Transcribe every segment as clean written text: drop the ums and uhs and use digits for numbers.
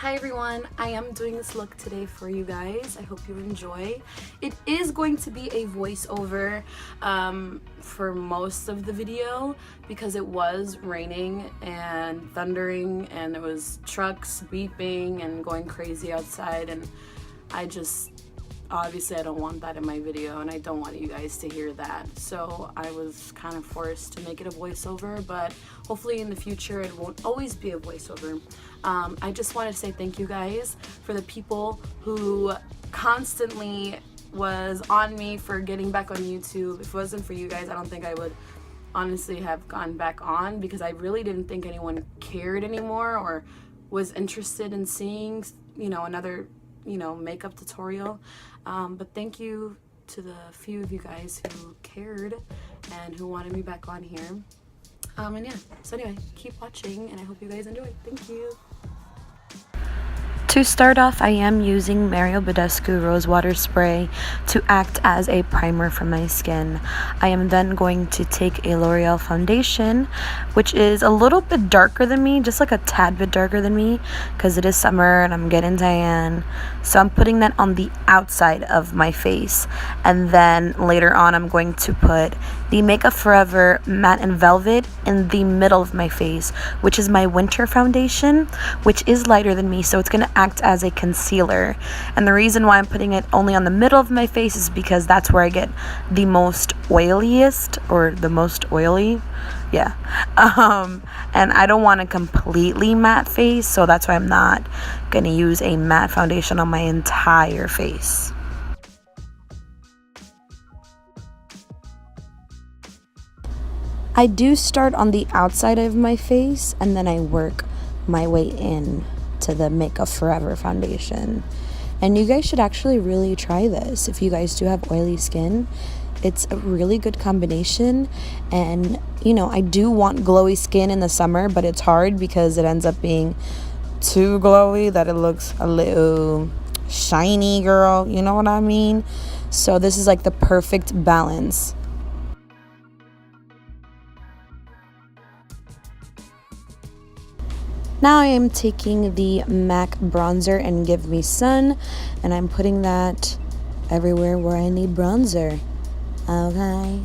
Hi everyone, I am doing this look today for you guys. I hope you enjoy. It is going to be a voiceover for most of the video because it was raining and thundering and there was trucks beeping and going crazy outside, and obviously I don't want that in my video and I don't want you guys to hear that. So I was kind of forced to make it a voiceover, but hopefully in the future it won't always be a voiceover. I just wanted to say thank you guys for the people who constantly was on me for getting back on YouTube. If it wasn't for you guys, I don't think I would honestly have gone back on, because I really didn't think anyone cared anymore or was interested in seeing, another makeup tutorial. But thank you to the few of you guys who cared and who wanted me back on here. And yeah, so anyway, keep watching and I hope you guys enjoy. Thank you. To start off, I am using Mario Badescu Rose Water Spray to act as a primer for my skin. I am then going to take a L'Oreal foundation, which is a little bit darker than me, just like a tad bit darker than me, because it is summer and I'm getting tan. So I'm putting that on the outside of my face. And then later on, I'm going to put the Makeup Forever Matte and Velvet in the middle of my face, which is my winter foundation, which is lighter than me, so it's going to act as a concealer. And the reason why I'm putting it only on the middle of my face is because that's where I get the most oiliest, or the most oily. Yeah. And I don't want a completely matte face, so that's why I'm not going to use a matte foundation on my entire face. I do start on the outside of my face and then I work my way in to the Makeup Forever foundation. And you guys should actually really try this if you guys do have oily skin. It's a really good combination, and I do want glowy skin in the summer, but it's hard because it ends up being too glowy that it looks a little shiny, girl, you know what I mean? So this is like the perfect balance. Now I am taking the MAC bronzer and Give Me Sun, and I'm putting that everywhere where I need bronzer. Okay.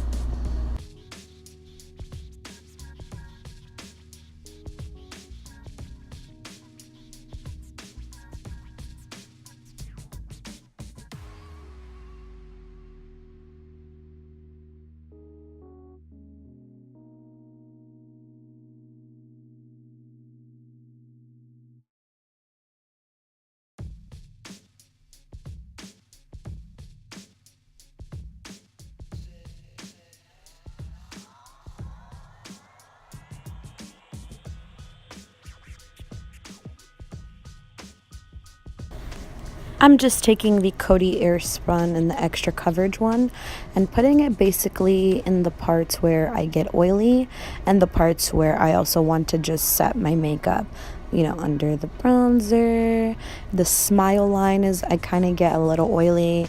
I'm just taking the Coty Airspun and the extra coverage one and putting it basically in the parts where I get oily and the parts where I also want to just set my makeup. Under the bronzer, the smile line is, I kind of get a little oily.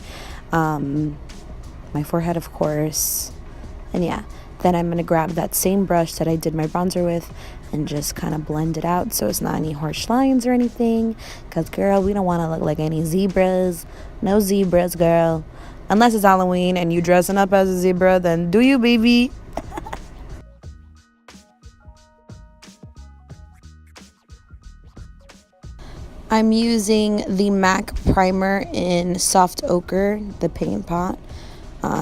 My forehead, of course. And yeah, then I'm going to grab that same brush that I did my bronzer with and just kind of blend it out so it's not any harsh lines or anything. Because, girl, we don't want to look like any zebras. No zebras, girl. Unless it's Halloween and you dressing up as a zebra, then do you, baby? I'm using the MAC primer in Soft Ochre, the paint pot.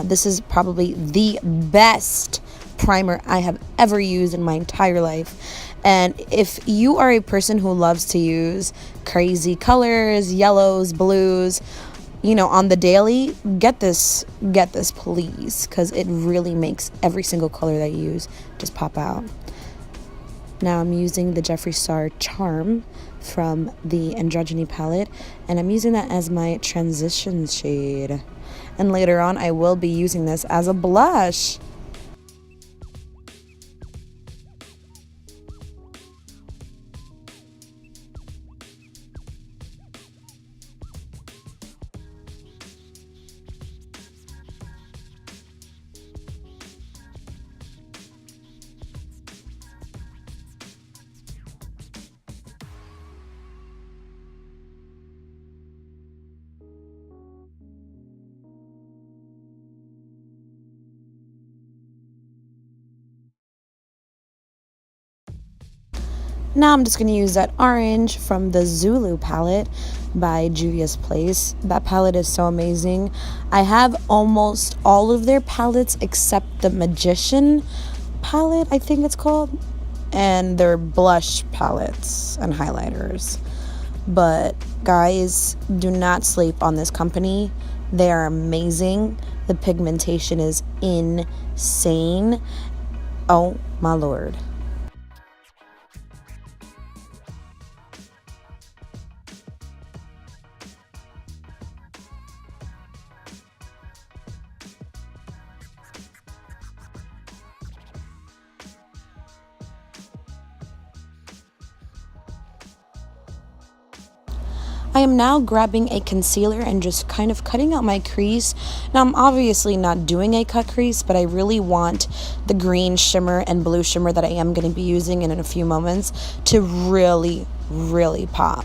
This is probably the best primer I have ever used in my entire life. And if you are a person who loves to use crazy colors, yellows, blues, on the daily, get this please, because it really makes every single color that you use just pop out. Now I'm using the Jeffree Star Charm from the Androgyny palette, and I'm using that as my transition shade. And later on, I will be using this as a blush. Now I'm just going to use that orange from the Zulu palette by Juvia's Place. That palette is so amazing. I have almost all of their palettes except the Magician palette, I think it's called, and their blush palettes and highlighters. But guys, do not sleep on this company. They are amazing. The pigmentation is insane. Oh my lord. I am now grabbing a concealer and just kind of cutting out my crease. Now I'm obviously not doing a cut crease, but I really want the green shimmer and blue shimmer that I am going to be using in a few moments to really, really pop.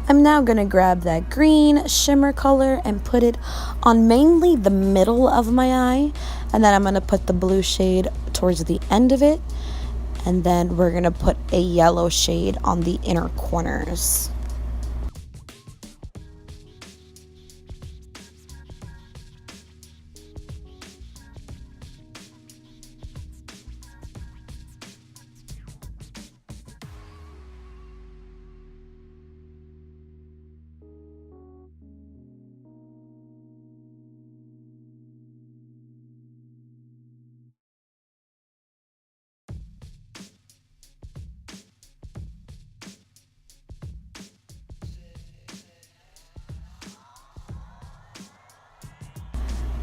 I'm now going to grab that green shimmer color and put it on mainly the middle of my eye. And then I'm going to put the blue shade towards the end of it. And then we're going to put a yellow shade on the inner corners.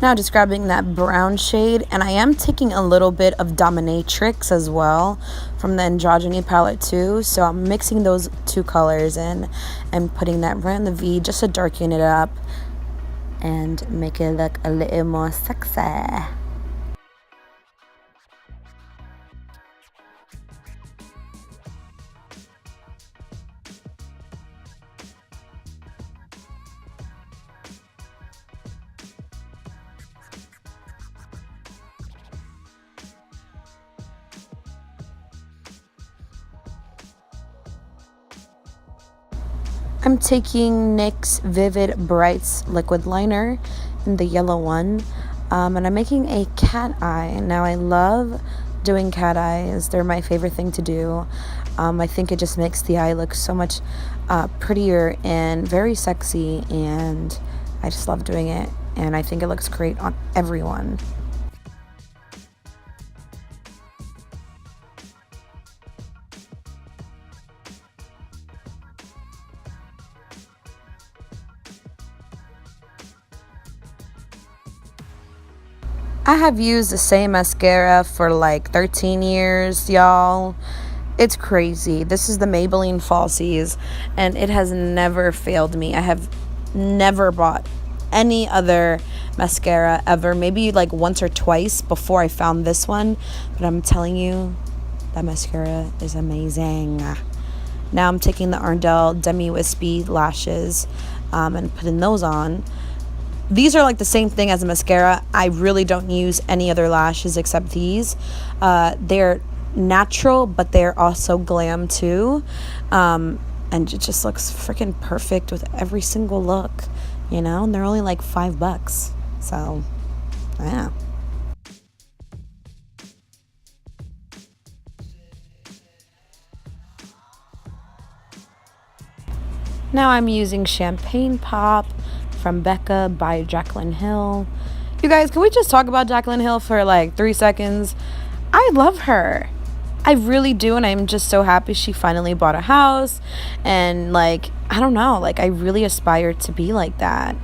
Now just grabbing that brown shade, and I am taking a little bit of Dominatrix as well from the Androgyny palette too. So I'm mixing those two colors in and putting that right on the V just to darken it up and make it look a little more sexy. I'm taking NYX Vivid Brights liquid liner in the yellow one, and I'm making a cat eye. Now I love doing cat eyes. They're my favorite thing to do. I think it just makes the eye look so much prettier and very sexy, and I just love doing it, and I think it looks great on everyone. I have used the same mascara for like 13 years, y'all. It's crazy. This is the Maybelline Falsies, and it has never failed me. I have never bought any other mascara ever. Maybe like once or twice before I found this one. But I'm telling you, that mascara is amazing. Now I'm taking the Ardell Demi Wispy lashes and putting those on. These are like the same thing as a mascara. I really don't use any other lashes except these. They're natural, but they're also glam too. And it just looks freaking perfect with every single look, you know? And they're only like $5. So, yeah. Now I'm using Champagne Pop from Becca by Jaclyn Hill. You guys, can we just talk about Jaclyn Hill for like 3 seconds? I love her. I really do, and I'm just so happy she finally bought a house. And like, I don't know, like I really aspire to be like that.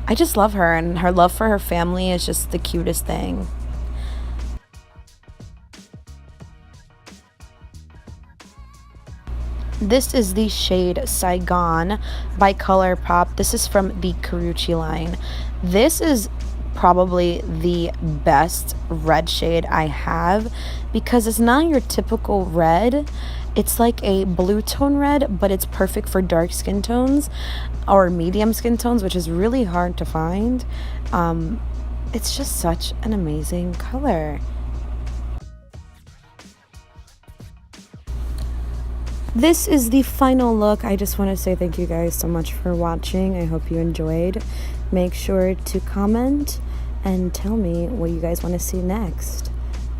I just love her, and her love for her family is just the cutest thing. This is the shade Saigon by ColourPop. This is from the Karuchi line. This is probably the best red shade I have because it's not your typical red. It's like a blue tone red, but it's perfect for dark skin tones or medium skin tones, which is really hard to find. It's just such an amazing color. This is the final look. I just want to say thank you guys so much for watching. I hope you enjoyed. Make sure to comment and tell me what you guys want to see next.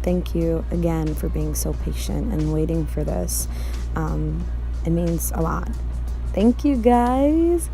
Thank you again for being so patient and waiting for this. It means a lot. Thank you guys.